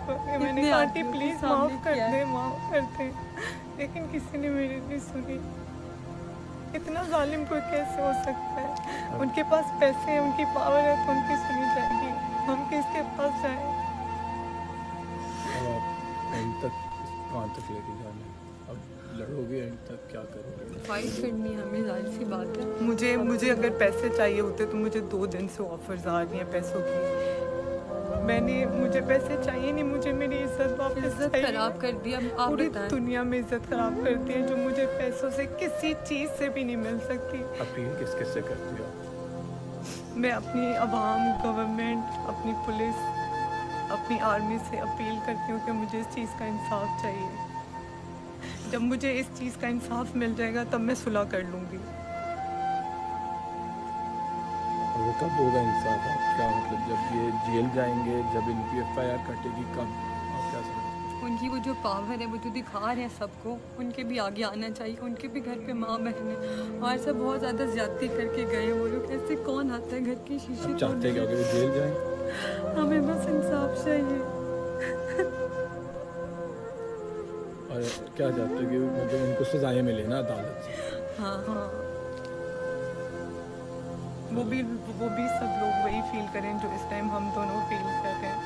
पकड़े मैंने कहा कि प्लीज़ माफ़ कर दे, माफ़ कर दे, लेकिन किसी ने मेरी नहीं सुनी। इतना जालिम कोई कैसे हो सकता है? उनके पास पैसे हैं, उनकी पावर है तो उनकी सुनी जाएगी, हम किसके पास जाएं? अब आप एंड तक कहाँ तक लेके जाना है? अब लड़ोगे एंड तक, क्या करोगे? फाइट करनी हमें, जाहिर सी बात है। मुझे अगर पैसे चाहिए होते तो मुझे 2 दिन से ऑफर्स आ रही हैं पैसों की। मुझे पैसे चाहिए नहीं, मुझे मेरी इज्जत वापस इज्जत चाहिए। खराब कर दी। अब आप पूरी बताएं। दुनिया में इज्जत खराब कर दी है, जो मुझे पैसों से किसी चीज़ से भी नहीं मिल सकती। अपील किस किस से करती हो? मैं अपनी आवाम, गवर्नमेंट, अपनी पुलिस, अपनी आर्मी से अपील करती हूँ कि मुझे इस चीज़ का इंसाफ चाहिए। जब मुझे इस चीज़ का इंसाफ मिल जाएगा तब मैं सुलह कर लूँगी। और वो कब होगा इंसाफ? आप क्या मतलब, जब ये जेल जाएंगे, जब इनकी FIR कटेगी, कब? आप क्या समझते हैं? उनकी वो जो पावर है वो जो दिखा रहे हैं सबको, उनके भी आगे आना चाहिए। उनके भी घर पे माँ बहन है और सब बहुत ज़्यादा ज्यादती करके गए वो लोग। ऐसे कौन आता है घर की शीशी आप चाहते हैं कि वो जेल जाएं? हमें बस इंसाफ चाहिए। और क्या चाहते हो कि मतलब उनको सजाएं मिले ना अदालत से? हाँ हाँ। वो भी सब लोग वही फील करें जो इस टाइम हम दोनों फील कर रहे हैं।